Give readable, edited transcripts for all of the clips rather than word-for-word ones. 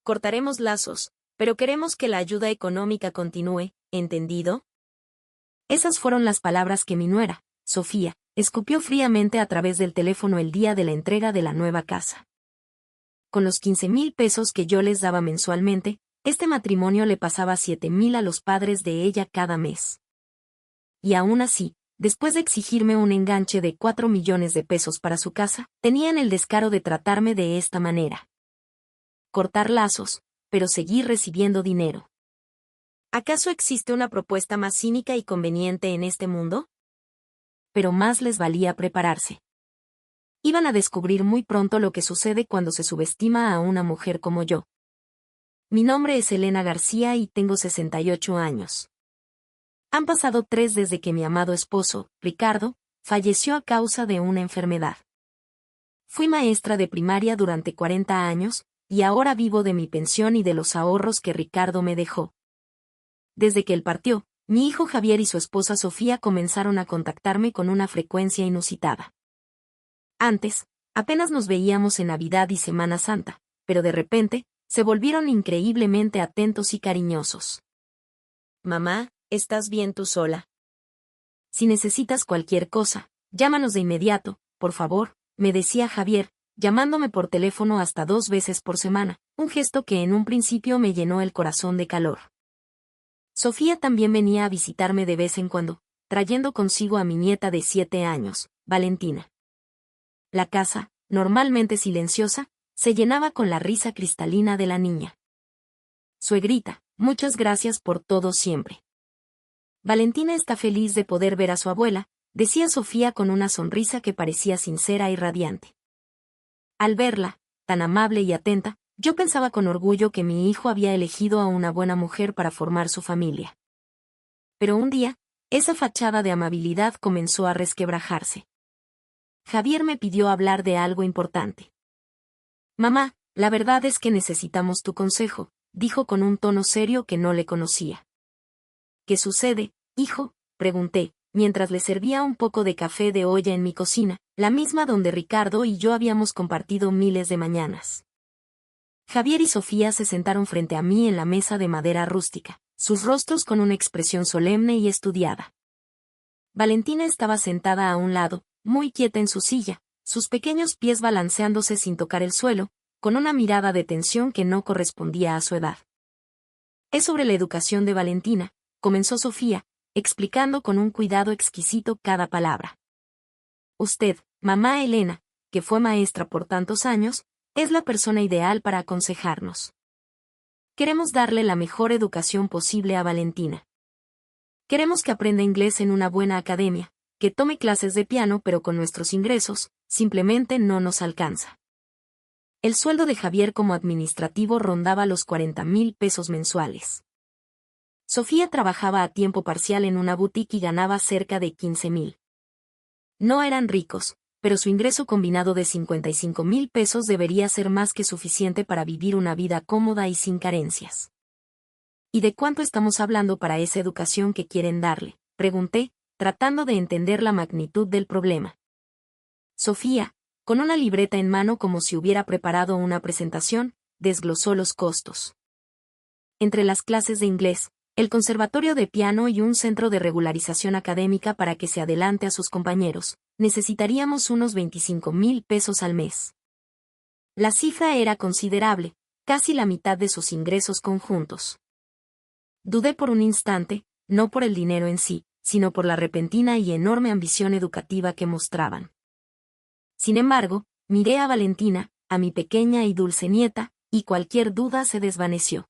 Cortaremos lazos, pero queremos que la ayuda económica continúe, ¿entendido? Esas fueron las palabras que mi nuera, Sofía, escupió fríamente a través del teléfono el día de la entrega de la nueva casa. Con los 15,000 pesos que yo les daba mensualmente, este matrimonio le pasaba 7,000 a los padres de ella cada mes. Y aún así, después de exigirme un enganche de 4 millones de pesos para su casa, tenían el descaro de tratarme de esta manera. Cortar lazos, pero seguir recibiendo dinero. ¿Acaso existe una propuesta más cínica y conveniente en este mundo? Pero más les valía prepararse. Iban a descubrir muy pronto lo que sucede cuando se subestima a una mujer como yo. Mi nombre es Elena García y tengo 68 años. Han pasado 3 desde que mi amado esposo, Ricardo, falleció a causa de una enfermedad. Fui maestra de primaria durante 40 años, y ahora vivo de mi pensión y de los ahorros que Ricardo me dejó. Desde que él partió, mi hijo Javier y su esposa Sofía comenzaron a contactarme con una frecuencia inusitada. Antes, apenas nos veíamos en Navidad y Semana Santa, pero de repente, se volvieron increíblemente atentos y cariñosos. Mamá, ¿estás bien tú sola? Si necesitas cualquier cosa, llámanos de inmediato, por favor, me decía Javier, llamándome por teléfono hasta 2 veces por semana, un gesto que en un principio me llenó el corazón de calor. Sofía también venía a visitarme de vez en cuando, trayendo consigo a mi nieta de 7 años, Valentina. La casa, normalmente silenciosa, se llenaba con la risa cristalina de la niña. Suegrita, muchas gracias por todo siempre. Valentina está feliz de poder ver a su abuela, decía Sofía con una sonrisa que parecía sincera y radiante. Al verla, tan amable y atenta, yo pensaba con orgullo que mi hijo había elegido a una buena mujer para formar su familia. Pero un día, esa fachada de amabilidad comenzó a resquebrajarse. Javier me pidió hablar de algo importante. Mamá, la verdad es que necesitamos tu consejo, dijo con un tono serio que no le conocía. ¿Qué sucede, hijo?, pregunté, mientras le servía un poco de café de olla en mi cocina, la misma donde Ricardo y yo habíamos compartido miles de mañanas. Javier y Sofía se sentaron frente a mí en la mesa de madera rústica, sus rostros con una expresión solemne y estudiada. Valentina estaba sentada a un lado, muy quieta en su silla, sus pequeños pies balanceándose sin tocar el suelo, con una mirada de tensión que no correspondía a su edad. Es sobre la educación de Valentina, comenzó Sofía, explicando con un cuidado exquisito cada palabra. Usted, mamá Elena, que fue maestra por tantos años, es la persona ideal para aconsejarnos. Queremos darle la mejor educación posible a Valentina. Queremos que aprenda inglés en una buena academia, que tome clases de piano, pero con nuestros ingresos, simplemente no nos alcanza. El sueldo de Javier como administrativo rondaba los 40,000 pesos mensuales. Sofía trabajaba a tiempo parcial en una boutique y ganaba cerca de 15,000. No eran ricos, pero su ingreso combinado de 55,000 pesos debería ser más que suficiente para vivir una vida cómoda y sin carencias. ¿Y de cuánto estamos hablando para esa educación que quieren darle?, pregunté, tratando de entender la magnitud del problema. Sofía, con una libreta en mano como si hubiera preparado una presentación, desglosó los costos. Entre las clases de inglés, el conservatorio de piano y un centro de regularización académica para que se adelante a sus compañeros, necesitaríamos unos 25,000 pesos al mes. La cifra era considerable, casi la mitad de sus ingresos conjuntos. Dudé por un instante, no por el dinero en sí, sino por la repentina y enorme ambición educativa que mostraban. Sin embargo, miré a Valentina, a mi pequeña y dulce nieta, y cualquier duda se desvaneció.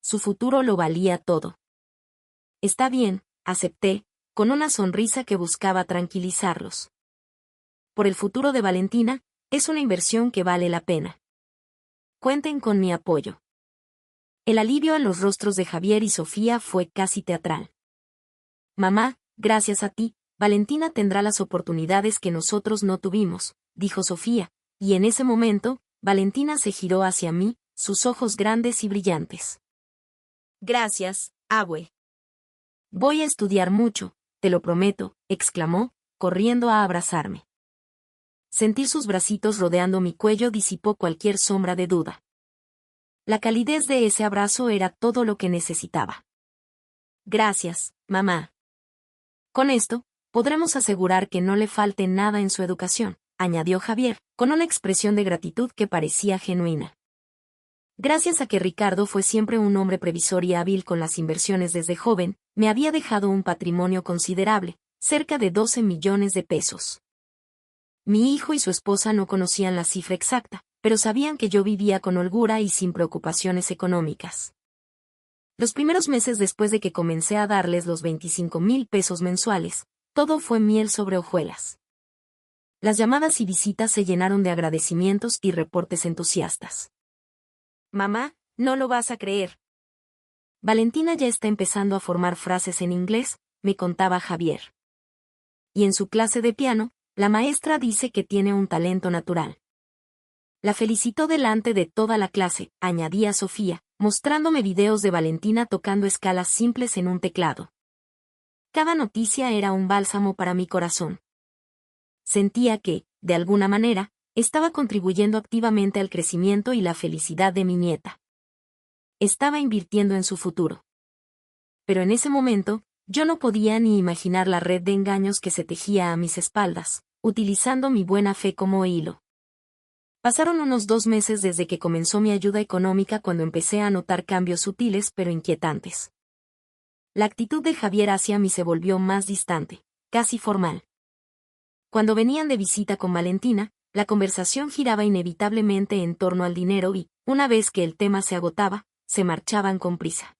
Su futuro lo valía todo. Está bien, acepté, con una sonrisa que buscaba tranquilizarlos. Por el futuro de Valentina, es una inversión que vale la pena. Cuenten con mi apoyo. El alivio en los rostros de Javier y Sofía fue casi teatral. Mamá, gracias a ti, Valentina tendrá las oportunidades que nosotros no tuvimos, dijo Sofía, y en ese momento, Valentina se giró hacia mí, sus ojos grandes y brillantes. Gracias, abue. Voy a estudiar mucho, te lo prometo, exclamó, corriendo a abrazarme. Sentir sus bracitos rodeando mi cuello disipó cualquier sombra de duda. La calidez de ese abrazo era todo lo que necesitaba. Gracias, mamá. Con esto, podremos asegurar que no le falte nada en su educación, añadió Javier, con una expresión de gratitud que parecía genuina. Gracias a que Ricardo fue siempre un hombre previsor y hábil con las inversiones desde joven, me había dejado un patrimonio considerable, cerca de 12 millones de pesos. Mi hijo y su esposa no conocían la cifra exacta, pero sabían que yo vivía con holgura y sin preocupaciones económicas. Los primeros meses después de que comencé a darles los 25,000 pesos mensuales, todo fue miel sobre hojuelas. Las llamadas y visitas se llenaron de agradecimientos y reportes entusiastas. Mamá, no lo vas a creer. Valentina ya está empezando a formar frases en inglés, me contaba Javier. Y en su clase de piano, la maestra dice que tiene un talento natural. La felicitó delante de toda la clase, añadía Sofía, mostrándome videos de Valentina tocando escalas simples en un teclado. Cada noticia era un bálsamo para mi corazón. Sentía que, de alguna manera, estaba contribuyendo activamente al crecimiento y la felicidad de mi nieta. Estaba invirtiendo en su futuro. Pero en ese momento, yo no podía ni imaginar la red de engaños que se tejía a mis espaldas, utilizando mi buena fe como hilo. Pasaron unos 2 meses desde que comenzó mi ayuda económica cuando empecé a notar cambios sutiles pero inquietantes. La actitud de Javier hacia mí se volvió más distante, casi formal. Cuando venían de visita con Valentina, la conversación giraba inevitablemente en torno al dinero y, una vez que el tema se agotaba, se marchaban con prisa.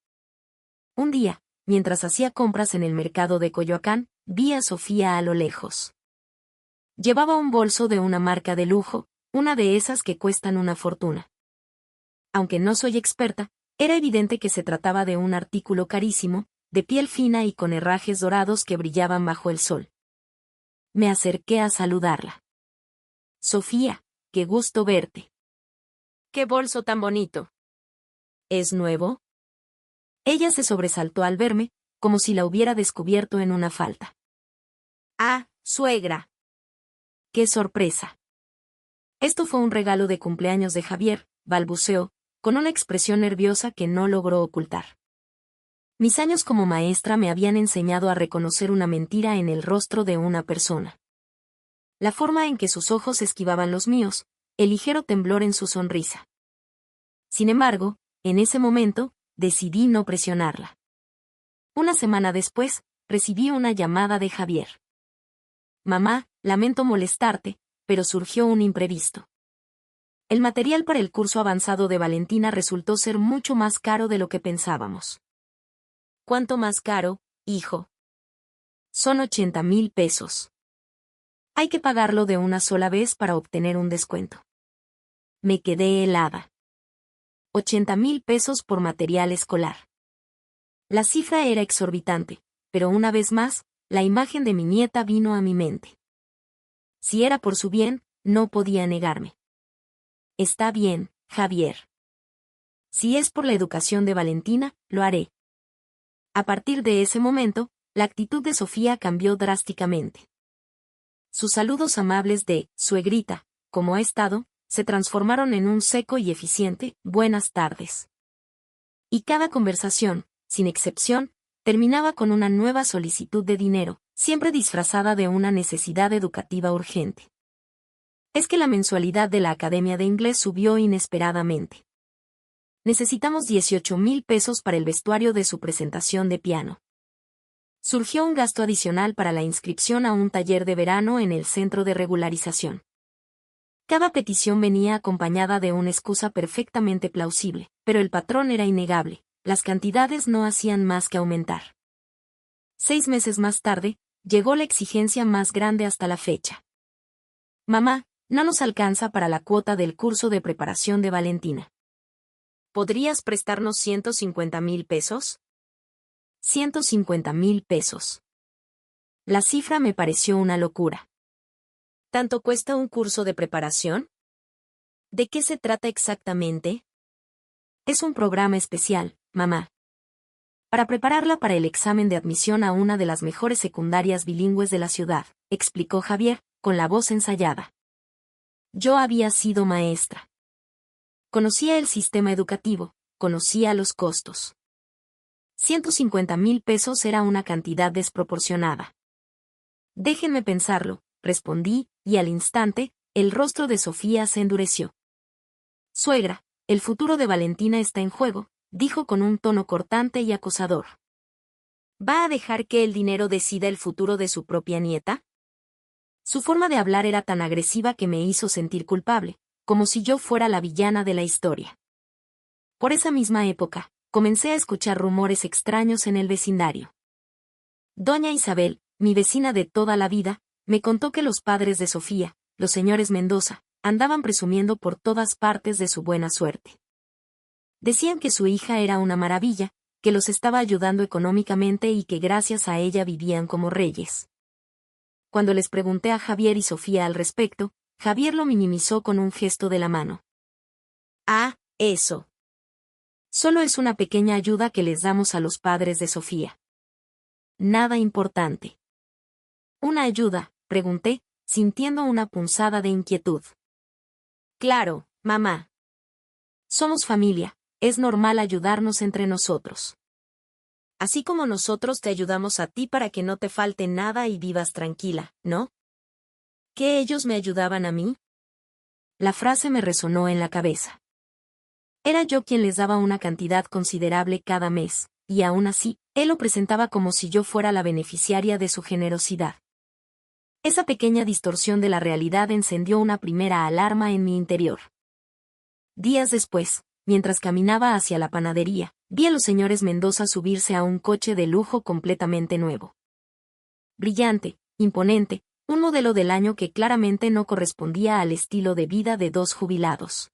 Un día, mientras hacía compras en el mercado de Coyoacán, vi a Sofía a lo lejos. Llevaba un bolso de una marca de lujo, una de esas que cuestan una fortuna. Aunque no soy experta, era evidente que se trataba de un artículo carísimo, de piel fina y con herrajes dorados que brillaban bajo el sol. Me acerqué a saludarla. Sofía, qué gusto verte. ¡Qué bolso tan bonito! ¿Es nuevo? Ella se sobresaltó al verme, como si la hubiera descubierto en una falta. ¡Ah, suegra! ¡Qué sorpresa! Esto fue un regalo de cumpleaños de Javier, balbuceó, con una expresión nerviosa que no logró ocultar. Mis años como maestra me habían enseñado a reconocer una mentira en el rostro de una persona. La forma en que sus ojos esquivaban los míos, el ligero temblor en su sonrisa. Sin embargo, en ese momento, decidí no presionarla. Una semana después, recibí una llamada de Javier. Mamá, lamento molestarte, pero surgió un imprevisto. El material para el curso avanzado de Valentina resultó ser mucho más caro de lo que pensábamos. ¿Cuánto más caro, hijo? Son 80,000 pesos. Hay que pagarlo de una sola vez para obtener un descuento. Me quedé helada. 80,000 pesos por material escolar. La cifra era exorbitante, pero una vez más, la imagen de mi nieta vino a mi mente. Si era por su bien, no podía negarme. Está bien, Javier. Si es por la educación de Valentina, lo haré. A partir de ese momento, la actitud de Sofía cambió drásticamente. Sus saludos amables de suegrita, como ha estado, se transformaron en un seco y eficiente buenas tardes. Y cada conversación, sin excepción, terminaba con una nueva solicitud de dinero, siempre disfrazada de una necesidad educativa urgente. Es que la mensualidad de la Academia de Inglés subió inesperadamente. Necesitamos 18,000 pesos para el vestuario de su presentación de piano. Surgió un gasto adicional para la inscripción a un taller de verano en el centro de regularización. Cada petición venía acompañada de una excusa perfectamente plausible, pero el patrón era innegable, las cantidades no hacían más que aumentar. 6 meses más tarde, llegó la exigencia más grande hasta la fecha. Mamá, no nos alcanza para la cuota del curso de preparación de Valentina. ¿Podrías prestarnos 150,000 pesos? 150,000 pesos. La cifra me pareció una locura. ¿Tanto cuesta un curso de preparación? ¿De qué se trata exactamente? Es un programa especial, mamá. Para prepararla para el examen de admisión a una de las mejores secundarias bilingües de la ciudad, explicó Javier, con la voz ensayada. Yo había sido maestra. Conocía el sistema educativo, conocía los costos. 150,000 pesos era una cantidad desproporcionada. Déjenme pensarlo, respondí, y al instante, el rostro de Sofía se endureció. Suegra, el futuro de Valentina está en juego, dijo con un tono cortante y acusador. ¿Va a dejar que el dinero decida el futuro de su propia nieta? Su forma de hablar era tan agresiva que me hizo sentir culpable, como si yo fuera la villana de la historia. Por esa misma época, comencé a escuchar rumores extraños en el vecindario. Doña Isabel, mi vecina de toda la vida, me contó que los padres de Sofía, los señores Mendoza, andaban presumiendo por todas partes de su buena suerte. Decían que su hija era una maravilla, que los estaba ayudando económicamente y que gracias a ella vivían como reyes. Cuando les pregunté a Javier y Sofía al respecto, Javier lo minimizó con un gesto de la mano. Ah, eso. Solo es una pequeña ayuda que les damos a los padres de Sofía. Nada importante. ¿Una ayuda?, pregunté, sintiendo una punzada de inquietud. Claro, mamá. Somos familia, es normal ayudarnos entre nosotros. Así como nosotros te ayudamos a ti para que no te falte nada y vivas tranquila, ¿no? ¿Que ellos me ayudaban a mí? La frase me resonó en la cabeza. Era yo quien les daba una cantidad considerable cada mes, y aún así, él lo presentaba como si yo fuera la beneficiaria de su generosidad. Esa pequeña distorsión de la realidad encendió una primera alarma en mi interior. Días después, mientras caminaba hacia la panadería, vi a los señores Mendoza subirse a un coche de lujo completamente nuevo. Brillante, imponente, un modelo del año que claramente no correspondía al estilo de vida de dos jubilados.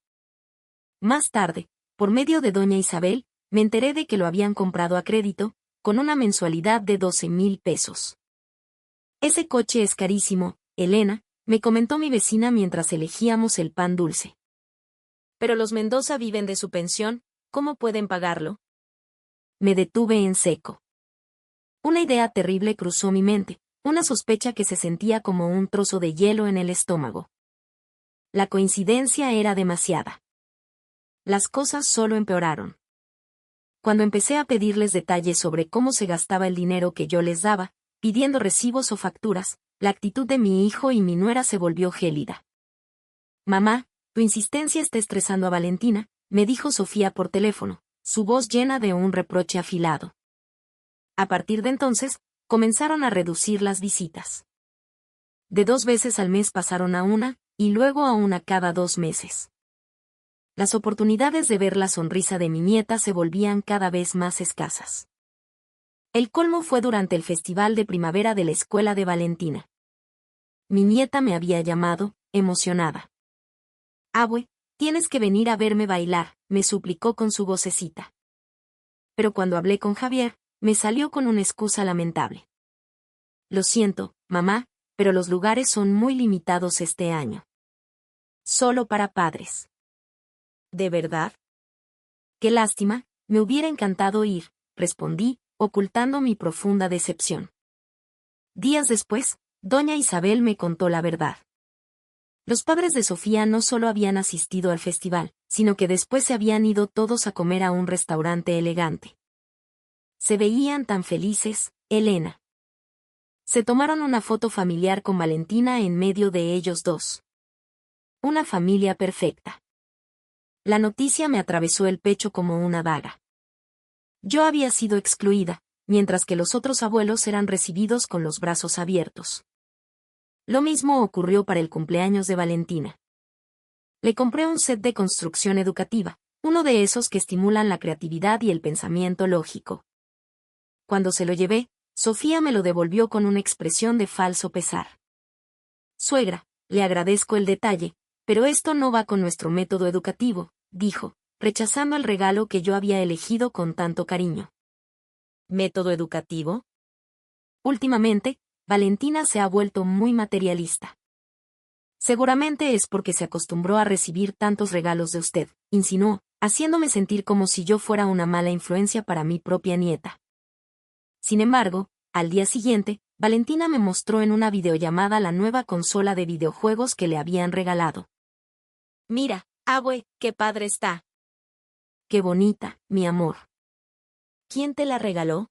Más tarde, por medio de doña Isabel, me enteré de que lo habían comprado a crédito, con una mensualidad de 12,000 pesos. Ese coche es carísimo, Elena, me comentó mi vecina mientras elegíamos el pan dulce. Pero los Mendoza viven de su pensión, ¿cómo pueden pagarlo? Me detuve en seco. Una idea terrible cruzó mi mente, una sospecha que se sentía como un trozo de hielo en el estómago. La coincidencia era demasiada. Las cosas solo empeoraron. Cuando empecé a pedirles detalles sobre cómo se gastaba el dinero que yo les daba, pidiendo recibos o facturas, la actitud de mi hijo y mi nuera se volvió gélida. Mamá, tu insistencia está estresando a Valentina, me dijo Sofía por teléfono, su voz llena de un reproche afilado. A partir de entonces, comenzaron a reducir las visitas. De 2 veces al mes pasaron a una, y luego a una cada 2 meses. Las oportunidades de ver la sonrisa de mi nieta se volvían cada vez más escasas. El colmo fue durante el festival de primavera de la escuela de Valentina. Mi nieta me había llamado, emocionada. Abue, tienes que venir a verme bailar, me suplicó con su vocecita. Pero cuando hablé con Javier, me salió con una excusa lamentable. Lo siento, mamá, pero los lugares son muy limitados este año. Solo para padres. ¿De verdad? Qué lástima, me hubiera encantado ir, respondí, ocultando mi profunda decepción. Días después, doña Isabel me contó la verdad. Los padres de Sofía no solo habían asistido al festival, sino que después se habían ido todos a comer a un restaurante elegante. Se veían tan felices, Elena. Se tomaron una foto familiar con Valentina en medio de ellos dos. Una familia perfecta. La noticia me atravesó el pecho como una daga. Yo había sido excluida, mientras que los otros abuelos eran recibidos con los brazos abiertos. Lo mismo ocurrió para el cumpleaños de Valentina. Le compré un set de construcción educativa, uno de esos que estimulan la creatividad y el pensamiento lógico. Cuando se lo llevé, Sofía me lo devolvió con una expresión de falso pesar. Suegra, le agradezco el detalle, pero esto no va con nuestro método educativo, dijo, rechazando el regalo que yo había elegido con tanto cariño. ¿Método educativo? Últimamente, Valentina se ha vuelto muy materialista. Seguramente es porque se acostumbró a recibir tantos regalos de usted, insinuó, haciéndome sentir como si yo fuera una mala influencia para mi propia nieta. Sin embargo, al día siguiente, Valentina me mostró en una videollamada la nueva consola de videojuegos que le habían regalado. Mira, Abue, qué padre está. Qué bonita, mi amor. ¿Quién te la regaló?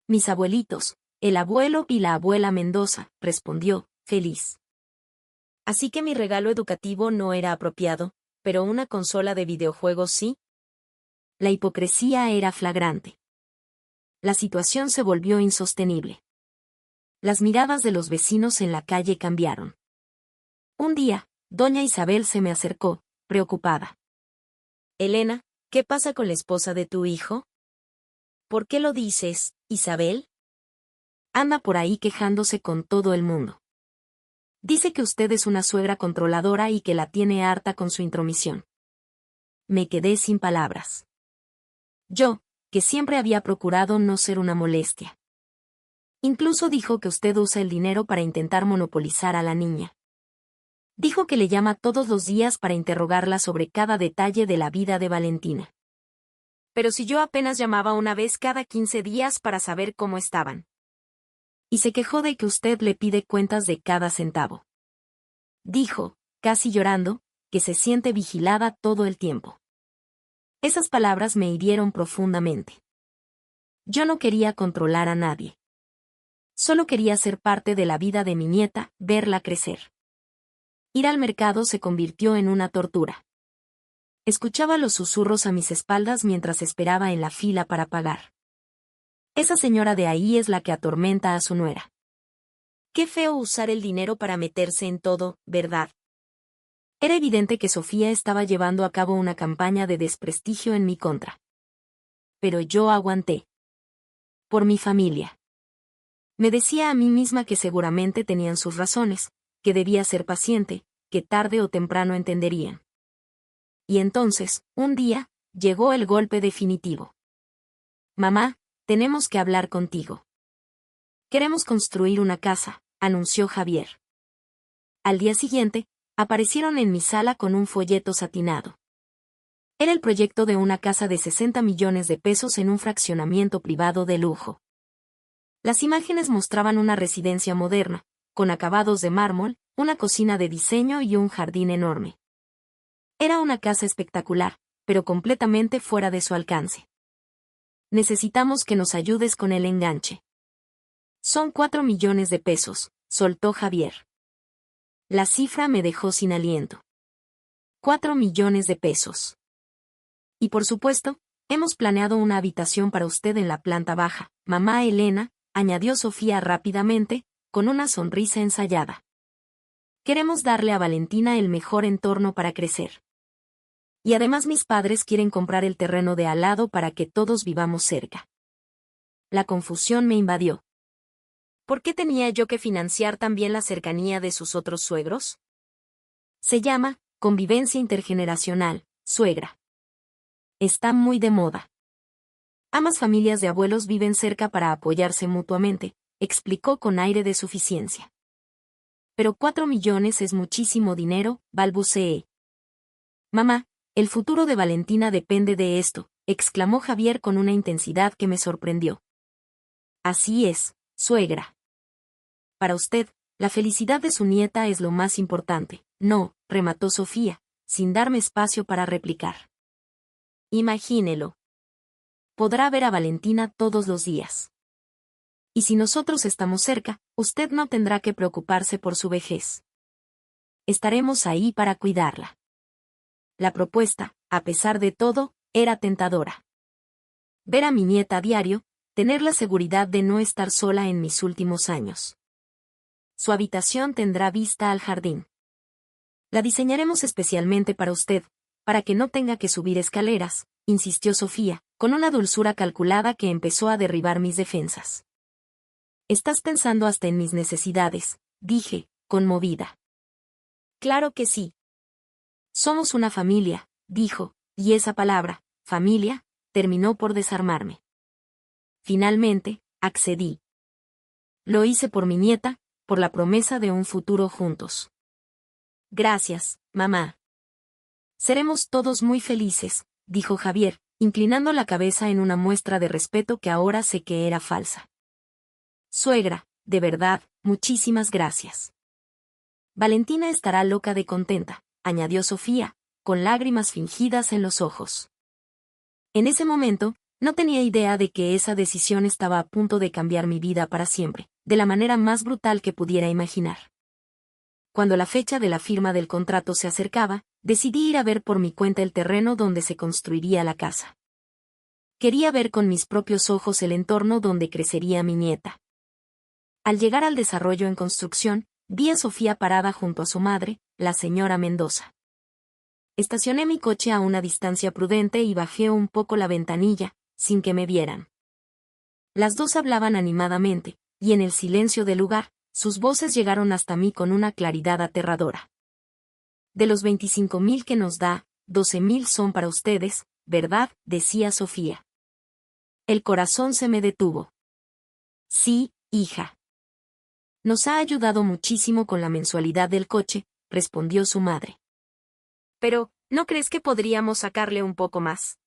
Mis abuelitos, el abuelo y la abuela Mendoza, respondió, feliz. Así que mi regalo educativo no era apropiado, pero una consola de videojuegos sí. La hipocresía era flagrante. La situación se volvió insostenible. Las miradas de los vecinos en la calle cambiaron. Un día, doña Isabel se me acercó, preocupada. Elena, ¿qué pasa con la esposa de tu hijo? ¿Por qué lo dices, Isabel? Anda por ahí quejándose con todo el mundo. Dice que usted es una suegra controladora y que la tiene harta con su intromisión. Me quedé sin palabras. Yo, que siempre había procurado no ser una molestia. Incluso dijo que usted usa el dinero para intentar monopolizar a la niña. Dijo que le llama todos los días para interrogarla sobre cada detalle de la vida de Valentina. Pero si yo apenas llamaba una vez cada 15 días para saber cómo estaban. Y se quejó de que usted le pide cuentas de cada centavo. Dijo, casi llorando, que se siente vigilada todo el tiempo. Esas palabras me hirieron profundamente. Yo no quería controlar a nadie. Solo quería ser parte de la vida de mi nieta, verla crecer. Ir al mercado se convirtió en una tortura. Escuchaba los susurros a mis espaldas mientras esperaba en la fila para pagar. Esa señora de ahí es la que atormenta a su nuera. Qué feo usar el dinero para meterse en todo, ¿verdad? Era evidente que Sofía estaba llevando a cabo una campaña de desprestigio en mi contra. Pero yo aguanté. Por mi familia. Me decía a mí misma que seguramente tenían sus razones, que debía ser paciente, que tarde o temprano entenderían. Y entonces, un día, llegó el golpe definitivo. Mamá, tenemos que hablar contigo. Queremos construir una casa, anunció Javier. Al día siguiente, aparecieron en mi sala con un folleto satinado. Era el proyecto de una casa de 60 millones de pesos en un fraccionamiento privado de lujo. Las imágenes mostraban una residencia moderna, con acabados de mármol, una cocina de diseño y un jardín enorme. Era una casa espectacular, pero completamente fuera de su alcance. Necesitamos que nos ayudes con el enganche. Son 4 millones de pesos, soltó Javier. La cifra me dejó sin aliento. 4 millones de pesos. Y por supuesto, hemos planeado una habitación para usted en la planta baja, mamá Elena, añadió Sofía rápidamente, con una sonrisa ensayada. Queremos darle a Valentina el mejor entorno para crecer. Y además mis padres quieren comprar el terreno de al lado para que todos vivamos cerca. La confusión me invadió. ¿Por qué tenía yo que financiar también la cercanía de sus otros suegros? Se llama convivencia intergeneracional, suegra. Está muy de moda. Ambas familias de abuelos viven cerca para apoyarse mutuamente, explicó con aire de suficiencia. Pero 4 millones es muchísimo dinero, balbuceé. Mamá, el futuro de Valentina depende de esto, exclamó Javier con una intensidad que me sorprendió. Así es, suegra. Para usted, la felicidad de su nieta es lo más importante. No, remató Sofía, sin darme espacio para replicar. Imagínelo. Podrá ver a Valentina todos los días. Y si nosotros estamos cerca, usted no tendrá que preocuparse por su vejez. Estaremos ahí para cuidarla. La propuesta, a pesar de todo, era tentadora. Ver a mi nieta a diario, tener la seguridad de no estar sola en mis últimos años. Su habitación tendrá vista al jardín. La diseñaremos especialmente para usted, para que no tenga que subir escaleras, insistió Sofía, con una dulzura calculada que empezó a derribar mis defensas. Estás pensando hasta en mis necesidades, dije, conmovida. Claro que sí. Somos una familia, dijo, y esa palabra, familia, terminó por desarmarme. Finalmente, accedí. Lo hice por mi nieta, por la promesa de un futuro juntos. Gracias, mamá. Seremos todos muy felices, dijo Javier, inclinando la cabeza en una muestra de respeto que ahora sé que era falsa. Suegra, de verdad, muchísimas gracias. Valentina estará loca de contenta, añadió Sofía, con lágrimas fingidas en los ojos. En ese momento, no tenía idea de que esa decisión estaba a punto de cambiar mi vida para siempre, de la manera más brutal que pudiera imaginar. Cuando la fecha de la firma del contrato se acercaba, decidí ir a ver por mi cuenta el terreno donde se construiría la casa. Quería ver con mis propios ojos el entorno donde crecería mi nieta. Al llegar al desarrollo en construcción, vi a Sofía parada junto a su madre, la señora Mendoza. Estacioné mi coche a una distancia prudente y bajé un poco la ventanilla, sin que me vieran. Las dos hablaban animadamente, y en el silencio del lugar, sus voces llegaron hasta mí con una claridad aterradora. De los 25.000 que nos da, 12.000 son para ustedes, ¿verdad?, decía Sofía. El corazón se me detuvo. Sí, hija. Nos ha ayudado muchísimo con la mensualidad del coche, respondió su madre. Pero, ¿no crees que podríamos sacarle un poco más?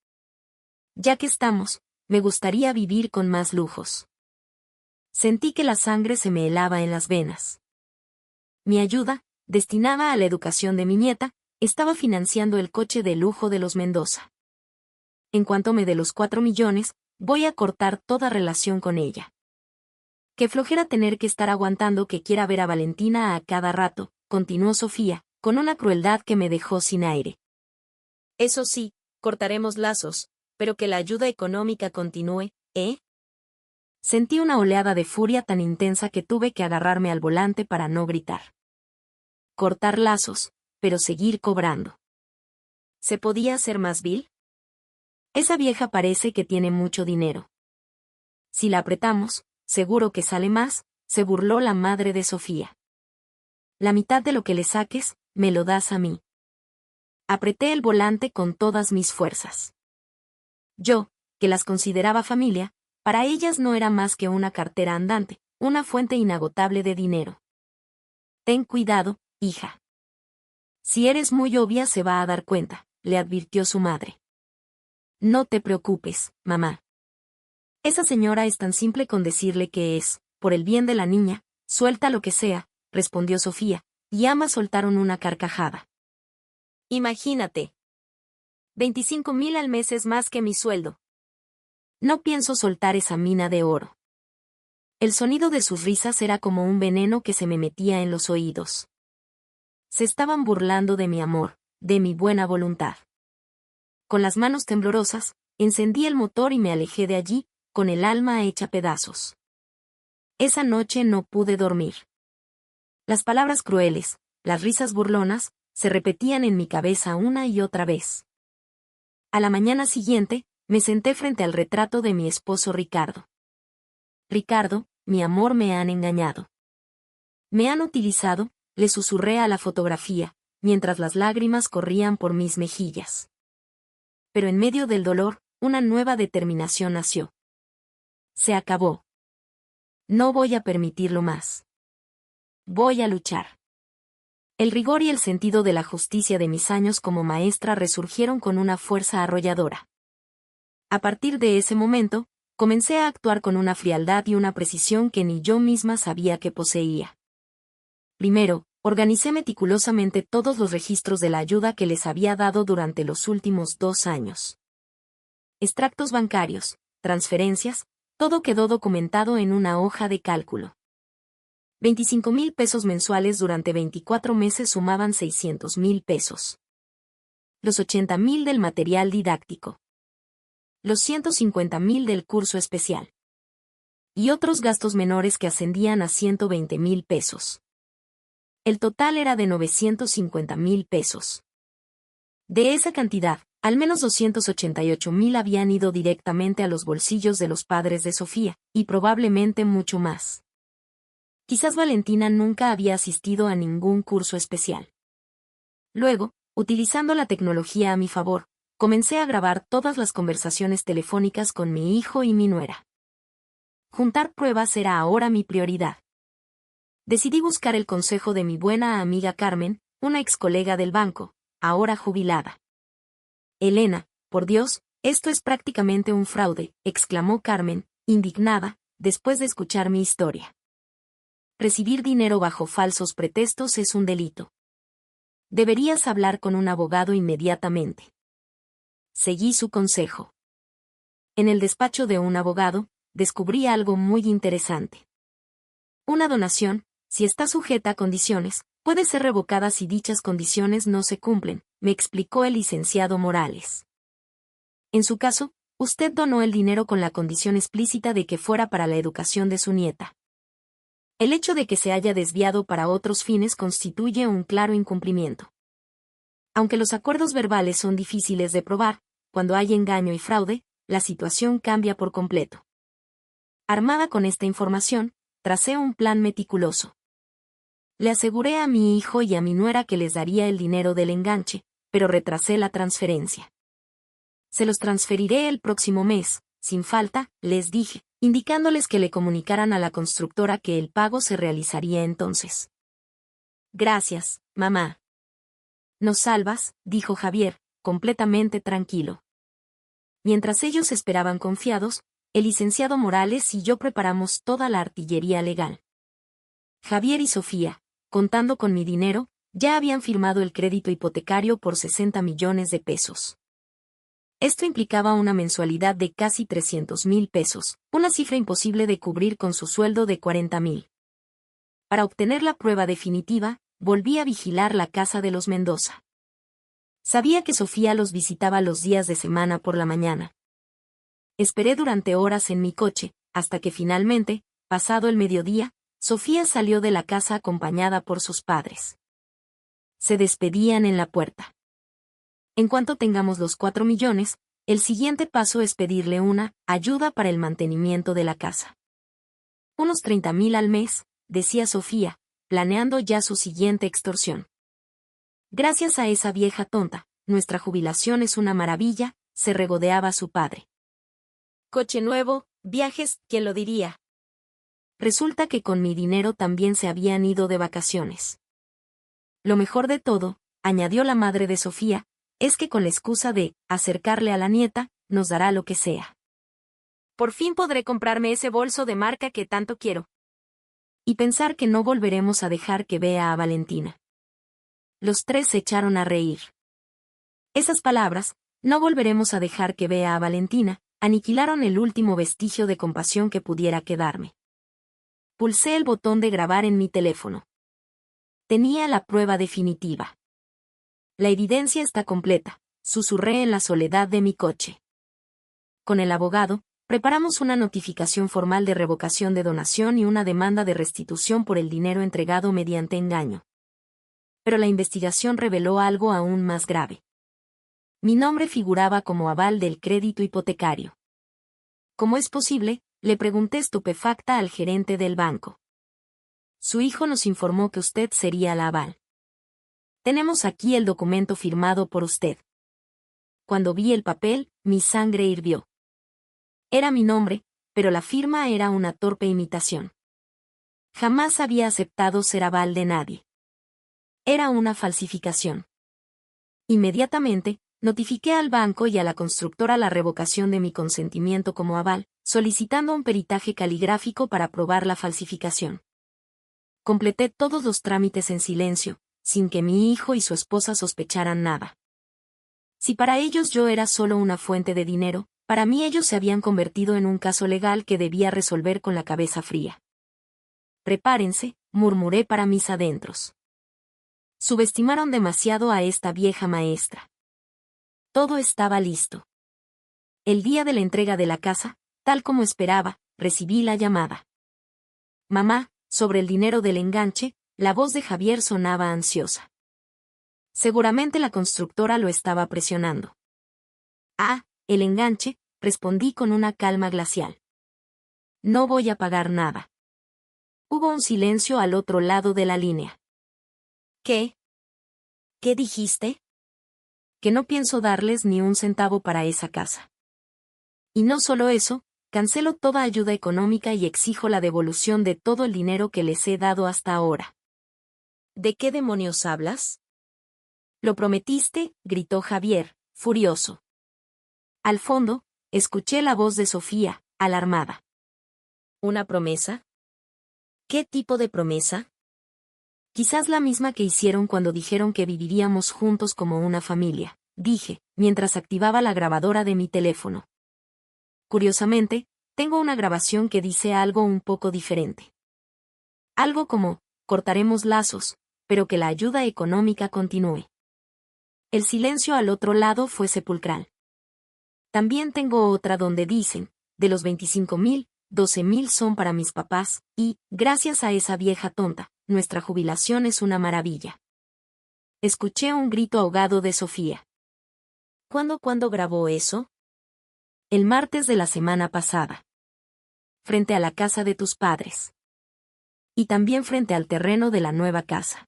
Ya que estamos, me gustaría vivir con más lujos. Sentí que la sangre se me helaba en las venas. Mi ayuda, destinada a la educación de mi nieta, estaba financiando el coche de lujo de los Mendoza. En cuanto me dé los 4 millones, voy a cortar toda relación con ella. Qué flojera tener que estar aguantando que quiera ver a Valentina a cada rato, continuó Sofía, con una crueldad que me dejó sin aire. Eso sí, cortaremos lazos, pero que la ayuda económica continúe, ¿eh? Sentí una oleada de furia tan intensa que tuve que agarrarme al volante para no gritar. Cortar lazos, pero seguir cobrando. ¿Se podía hacer más vil? Esa vieja parece que tiene mucho dinero. Si la apretamos, seguro que sale más, se burló la madre de Sofía. La mitad de lo que le saques, me lo das a mí. Apreté el volante con todas mis fuerzas. Yo, que las consideraba familia, para ellas no era más que una cartera andante, una fuente inagotable de dinero. Ten cuidado, hija. Si eres muy obvia se va a dar cuenta, le advirtió su madre. No te preocupes, mamá. Esa señora es tan simple con decirle que es, por el bien de la niña, suelta lo que sea, respondió Sofía, y ambas soltaron una carcajada. Imagínate. 25.000 al mes es más que mi sueldo. No pienso soltar esa mina de oro. El sonido de sus risas era como un veneno que se me metía en los oídos. Se estaban burlando de mi amor, de mi buena voluntad. Con las manos temblorosas, encendí el motor y me alejé de allí, con el alma hecha pedazos. Esa noche no pude dormir. Las palabras crueles, las risas burlonas, se repetían en mi cabeza una y otra vez. A la mañana siguiente, me senté frente al retrato de mi esposo Ricardo. Ricardo, mi amor, me han engañado. Me han utilizado, le susurré a la fotografía, mientras las lágrimas corrían por mis mejillas. Pero en medio del dolor, una nueva determinación nació. Se acabó. No voy a permitirlo más. Voy a luchar. El rigor y el sentido de la justicia de mis años como maestra resurgieron con una fuerza arrolladora. A partir de ese momento, comencé a actuar con una frialdad y una precisión que ni yo misma sabía que poseía. Primero, organicé meticulosamente todos los registros de la ayuda que les había dado durante los últimos 2 años. Extractos bancarios, transferencias, todo quedó documentado en una hoja de cálculo. 25.000 pesos mensuales durante 24 meses sumaban 600.000 pesos. Los 80.000 del material didáctico. Los 150.000 del curso especial. Y otros gastos menores que ascendían a 120.000 pesos. El total era de 950.000 pesos. De esa cantidad, al menos 288.000 habían ido directamente a los bolsillos de los padres de Sofía, y probablemente mucho más. Quizás Valentina nunca había asistido a ningún curso especial. Luego, utilizando la tecnología a mi favor, comencé a grabar todas las conversaciones telefónicas con mi hijo y mi nuera. Juntar pruebas era ahora mi prioridad. Decidí buscar el consejo de mi buena amiga Carmen, una ex colega del banco, ahora jubilada. Elena, por Dios, esto es prácticamente un fraude, exclamó Carmen, indignada, después de escuchar mi historia. Recibir dinero bajo falsos pretextos es un delito. Deberías hablar con un abogado inmediatamente. Seguí su consejo. En el despacho de un abogado, descubrí algo muy interesante. Una donación, si está sujeta a condiciones, puede ser revocada si dichas condiciones no se cumplen, me explicó el licenciado Morales. En su caso, usted donó el dinero con la condición explícita de que fuera para la educación de su nieta. El hecho de que se haya desviado para otros fines constituye un claro incumplimiento. Aunque los acuerdos verbales son difíciles de probar, cuando hay engaño y fraude, la situación cambia por completo. Armada con esta información, tracé un plan meticuloso. Le aseguré a mi hijo y a mi nuera que les daría el dinero del enganche, pero retrasé la transferencia. Se los transferiré el próximo mes, sin falta, les dije, indicándoles que le comunicaran a la constructora que el pago se realizaría entonces. Gracias, mamá. Nos salvas, dijo Javier, completamente tranquilo. Mientras ellos esperaban confiados, el licenciado Morales y yo preparamos toda la artillería legal. Javier y Sofía, contando con mi dinero, ya habían firmado el crédito hipotecario por 60 millones de pesos. Esto implicaba una mensualidad de casi 300,000 pesos, una cifra imposible de cubrir con su sueldo de 40,000. Para obtener la prueba definitiva, volví a vigilar la casa de los Mendoza. Sabía que Sofía los visitaba los días de semana por la mañana. Esperé durante horas en mi coche, hasta que finalmente, pasado el mediodía, Sofía salió de la casa acompañada por sus padres. Se despedían en la puerta. En cuanto tengamos los 4 millones, el siguiente paso es pedirle una ayuda para el mantenimiento de la casa. Unos 30,000 al mes, decía Sofía, planeando ya su siguiente extorsión. Gracias a esa vieja tonta, nuestra jubilación es una maravilla, se regodeaba su padre. Coche nuevo, viajes, ¿quién lo diría? Resulta que con mi dinero también se habían ido de vacaciones. Lo mejor de todo, añadió la madre de Sofía, es que con la excusa de acercarle a la nieta, nos dará lo que sea. Por fin podré comprarme ese bolso de marca que tanto quiero. Y pensar que no volveremos a dejar que vea a Valentina. Los tres se echaron a reír. Esas palabras, no volveremos a dejar que vea a Valentina, aniquilaron el último vestigio de compasión que pudiera quedarme. Pulsé el botón de grabar en mi teléfono. Tenía la prueba definitiva. La evidencia está completa, susurré en la soledad de mi coche. Con el abogado, preparamos una notificación formal de revocación de donación y una demanda de restitución por el dinero entregado mediante engaño. Pero la investigación reveló algo aún más grave. Mi nombre figuraba como aval del crédito hipotecario. ¿Cómo es posible?, le pregunté estupefacta al gerente del banco. Su hijo nos informó que usted sería la aval. Tenemos aquí el documento firmado por usted. Cuando vi el papel, mi sangre hirvió. Era mi nombre, pero la firma era una torpe imitación. Jamás había aceptado ser aval de nadie. Era una falsificación. Inmediatamente, notifiqué al banco y a la constructora la revocación de mi consentimiento como aval, solicitando un peritaje caligráfico para probar la falsificación. Completé todos los trámites en silencio, sin que mi hijo y su esposa sospecharan nada. Si para ellos yo era solo una fuente de dinero, para mí ellos se habían convertido en un caso legal que debía resolver con la cabeza fría. Prepárense, murmuré para mis adentros. Subestimaron demasiado a esta vieja maestra. Todo estaba listo. El día de la entrega de la casa, tal como esperaba, recibí la llamada. Mamá, sobre el dinero del enganche, la voz de Javier sonaba ansiosa. Seguramente la constructora lo estaba presionando. Ah, el enganche, respondí con una calma glacial. No voy a pagar nada. Hubo un silencio al otro lado de la línea. ¿Qué? ¿Qué dijiste? Que no pienso darles ni un centavo para esa casa. Y no solo eso, cancelo toda ayuda económica y exijo la devolución de todo el dinero que les he dado hasta ahora. ¿De qué demonios hablas? Lo prometiste, gritó Javier, furioso. Al fondo, escuché la voz de Sofía, alarmada. ¿Una promesa? ¿Qué tipo de promesa? Quizás la misma que hicieron cuando dijeron que viviríamos juntos como una familia, dije, mientras activaba la grabadora de mi teléfono. Curiosamente, tengo una grabación que dice algo un poco diferente. Algo como, cortaremos lazos, pero que la ayuda económica continúe. El silencio al otro lado fue sepulcral. También tengo otra donde dicen, de los 25,000, 12,000 son para mis papás, y, gracias a esa vieja tonta, nuestra jubilación es una maravilla. Escuché un grito ahogado de Sofía. ¿Cuándo grabó eso? El martes de la semana pasada. Frente a la casa de tus padres. Y también frente al terreno de la nueva casa.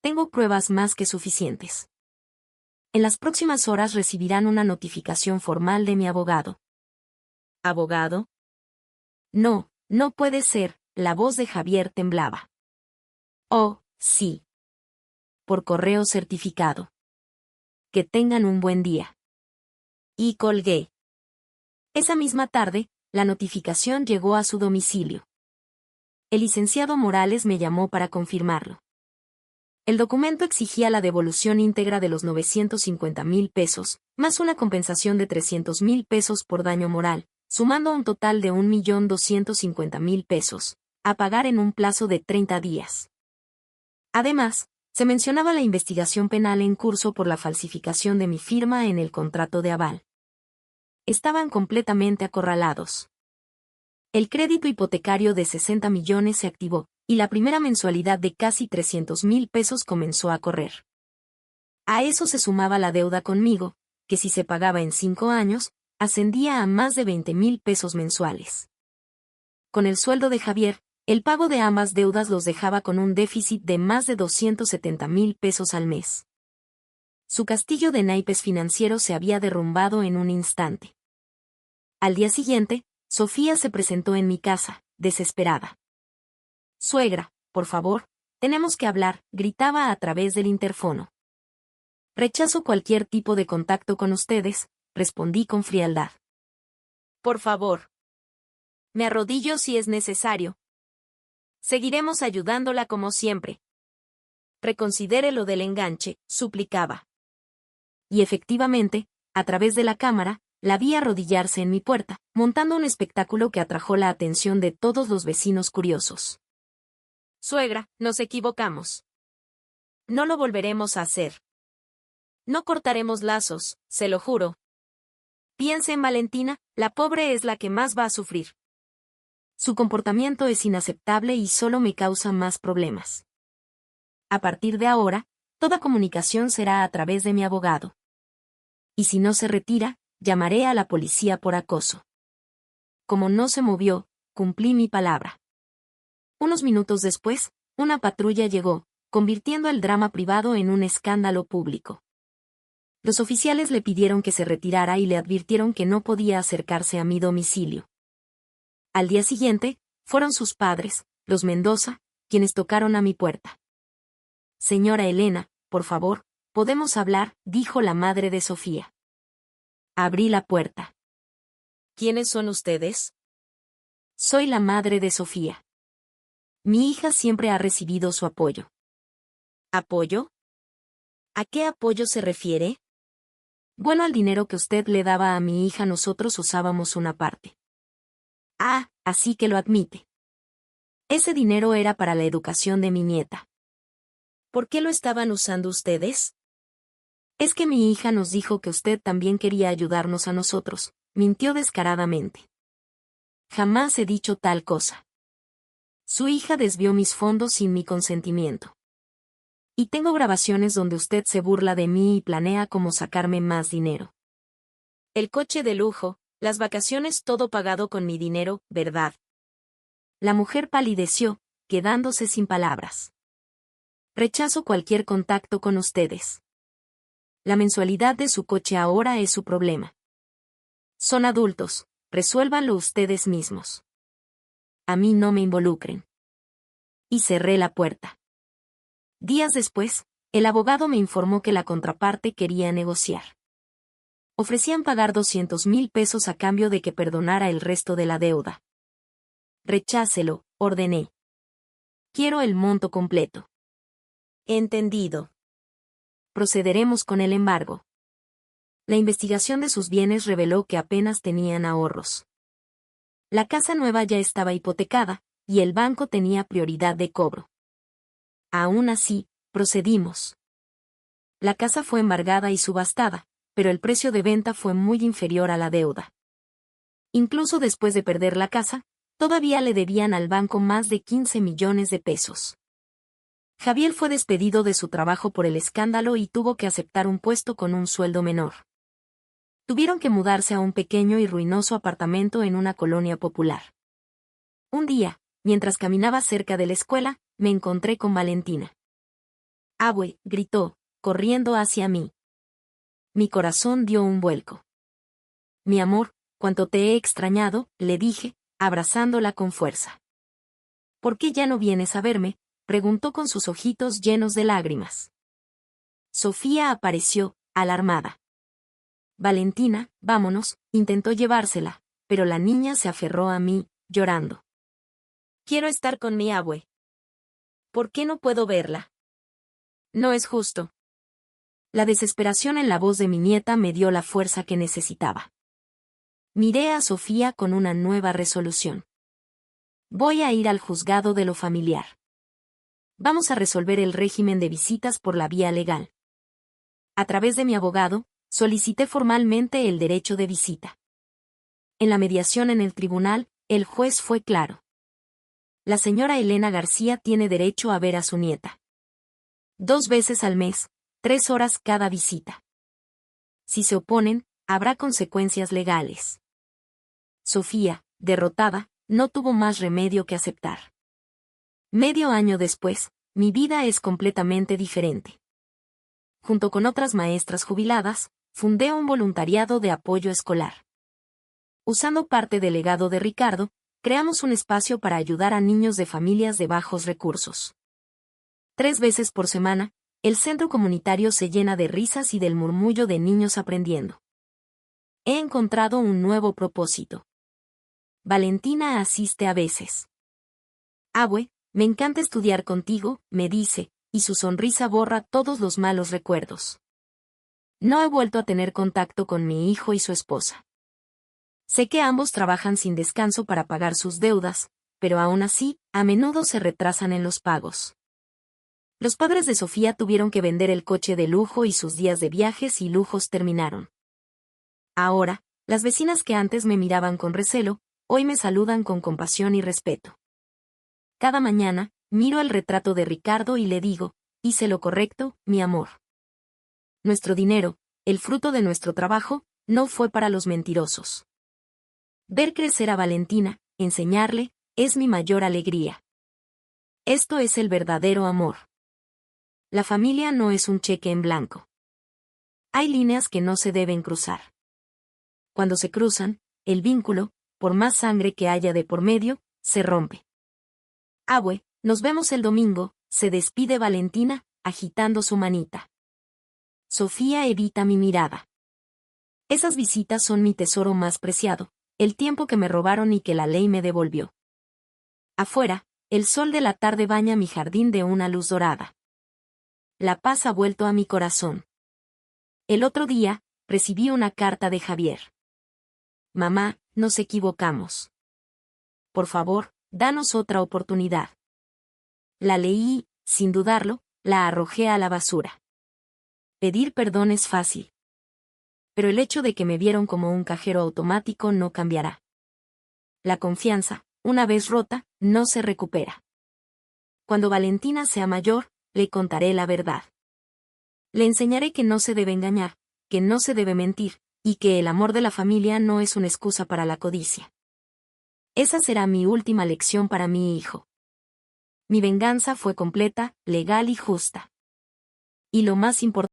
Tengo pruebas más que suficientes. En las próximas horas recibirán una notificación formal de mi abogado. ¿Abogado? No, no puede ser, la voz de Javier temblaba. Oh, sí. Por correo certificado. Que tengan un buen día. Y colgué. Esa misma tarde, la notificación llegó a su domicilio. El licenciado Morales me llamó para confirmarlo. El documento exigía la devolución íntegra de los 950,000 pesos, más una compensación de 300,000 pesos por daño moral, sumando un total de 1,250,000 pesos, a pagar en un plazo de 30 días. Además, se mencionaba la investigación penal en curso por la falsificación de mi firma en el contrato de aval. Estaban completamente acorralados. El crédito hipotecario de 60 millones se activó, y la primera mensualidad de casi 300,000 pesos comenzó a correr. A eso se sumaba la deuda conmigo, que si se pagaba en 5 años, ascendía a más de 20,000 pesos mensuales. Con el sueldo de Javier, el pago de ambas deudas los dejaba con un déficit de más de 270,000 pesos al mes. Su castillo de naipes financieros se había derrumbado en un instante. Al día siguiente, Sofía se presentó en mi casa, desesperada. Suegra, por favor, tenemos que hablar, gritaba a través del interfono. Rechazo cualquier tipo de contacto con ustedes, respondí con frialdad. Por favor. Me arrodillo si es necesario. Seguiremos ayudándola como siempre. Reconsidere lo del enganche, suplicaba. Y efectivamente, a través de la cámara, la vi arrodillarse en mi puerta, montando un espectáculo que atrajo la atención de todos los vecinos curiosos. Suegra, nos equivocamos. No lo volveremos a hacer. No cortaremos lazos, se lo juro. Piense en Valentina, la pobre es la que más va a sufrir. Su comportamiento es inaceptable y solo me causa más problemas. A partir de ahora, toda comunicación será a través de mi abogado. Y si no se retira, llamaré a la policía por acoso. Como no se movió, cumplí mi palabra. Unos minutos después, una patrulla llegó, convirtiendo el drama privado en un escándalo público. Los oficiales le pidieron que se retirara y le advirtieron que no podía acercarse a mi domicilio. Al día siguiente, fueron sus padres, los Mendoza, quienes tocaron a mi puerta. Señora Elena, por favor, podemos hablar, dijo la madre de Sofía. Abrí la puerta. ¿Quiénes son ustedes? Soy la madre de Sofía. Mi hija siempre ha recibido su apoyo. ¿Apoyo? ¿A qué apoyo se refiere? Bueno, al dinero que usted le daba a mi hija nosotros usábamos una parte. Ah, así que lo admite. Ese dinero era para la educación de mi nieta. ¿Por qué lo estaban usando ustedes? Es que mi hija nos dijo que usted también quería ayudarnos a nosotros, mintió descaradamente. Jamás he dicho tal cosa. Su hija desvió mis fondos sin mi consentimiento. Y tengo grabaciones donde usted se burla de mí y planea cómo sacarme más dinero. El coche de lujo, las vacaciones, todo pagado con mi dinero, ¿verdad? La mujer palideció, quedándose sin palabras. Rechazo cualquier contacto con ustedes. La mensualidad de su coche ahora es su problema. Son adultos, resuélvanlo ustedes mismos. A mí no me involucren. Y cerré la puerta. Días después, el abogado me informó que la contraparte quería negociar. Ofrecían pagar 200,000 pesos a cambio de que perdonara el resto de la deuda. Rechácelo, ordené. Quiero el monto completo. Entendido. Procederemos con el embargo. La investigación de sus bienes reveló que apenas tenían ahorros. La casa nueva ya estaba hipotecada, y el banco tenía prioridad de cobro. Aún así, procedimos. La casa fue embargada y subastada, pero el precio de venta fue muy inferior a la deuda. Incluso después de perder la casa, todavía le debían al banco más de 15 millones de pesos. Javier fue despedido de su trabajo por el escándalo y tuvo que aceptar un puesto con un sueldo menor. Tuvieron que mudarse a un pequeño y ruinoso apartamento en una colonia popular. Un día, mientras caminaba cerca de la escuela, me encontré con Valentina. «Abue», gritó, corriendo hacia mí. Mi corazón dio un vuelco. «Mi amor, cuánto te he extrañado», le dije, abrazándola con fuerza. «¿Por qué ya no vienes a verme?», preguntó con sus ojitos llenos de lágrimas. Sofía apareció, alarmada. «Valentina, vámonos», intentó llevársela, pero la niña se aferró a mí, llorando. «Quiero estar con mi abue. ¿Por qué no puedo verla? No es justo». La desesperación en la voz de mi nieta me dio la fuerza que necesitaba. Miré a Sofía con una nueva resolución. «Voy a ir al juzgado de lo familiar. Vamos a resolver el régimen de visitas por la vía legal». A través de mi abogado, solicité formalmente el derecho de visita. En la mediación en el tribunal, el juez fue claro. La señora Elena García tiene derecho a ver a su nieta. 2 veces al mes, 3 horas cada visita. Si se oponen, habrá consecuencias legales. Sofía, derrotada, no tuvo más remedio que aceptar. Medio año después, mi vida es completamente diferente. Junto con otras maestras jubiladas, fundé un voluntariado de apoyo escolar. Usando parte del legado de Ricardo, creamos un espacio para ayudar a niños de familias de bajos recursos. 3 veces por semana, el centro comunitario se llena de risas y del murmullo de niños aprendiendo. He encontrado un nuevo propósito. Valentina asiste a veces. «Abue, me encanta estudiar contigo», me dice, y su sonrisa borra todos los malos recuerdos. No he vuelto a tener contacto con mi hijo y su esposa. Sé que ambos trabajan sin descanso para pagar sus deudas, pero aún así, a menudo se retrasan en los pagos. Los padres de Sofía tuvieron que vender el coche de lujo y sus días de viajes y lujos terminaron. Ahora, las vecinas que antes me miraban con recelo, hoy me saludan con compasión y respeto. Cada mañana, miro el retrato de Ricardo y le digo, «Hice lo correcto, mi amor». Nuestro dinero, el fruto de nuestro trabajo, no fue para los mentirosos. Ver crecer a Valentina, enseñarle, es mi mayor alegría. Esto es el verdadero amor. La familia no es un cheque en blanco. Hay líneas que no se deben cruzar. Cuando se cruzan, el vínculo, por más sangre que haya de por medio, se rompe. «Abue, nos vemos el domingo», se despide Valentina, agitando su manita. Sofía evita mi mirada. Esas visitas son mi tesoro más preciado, el tiempo que me robaron y que la ley me devolvió. Afuera, el sol de la tarde baña mi jardín de una luz dorada. La paz ha vuelto a mi corazón. El otro día, recibí una carta de Javier. «Mamá, nos equivocamos. Por favor, danos otra oportunidad». La leí y, sin dudarlo, la arrojé a la basura. Pedir perdón es fácil. Pero el hecho de que me vieron como un cajero automático no cambiará. La confianza, una vez rota, no se recupera. Cuando Valentina sea mayor, le contaré la verdad. Le enseñaré que no se debe engañar, que no se debe mentir, y que el amor de la familia no es una excusa para la codicia. Esa será mi última lección para mi hijo. Mi venganza fue completa, legal y justa. Y lo más importante,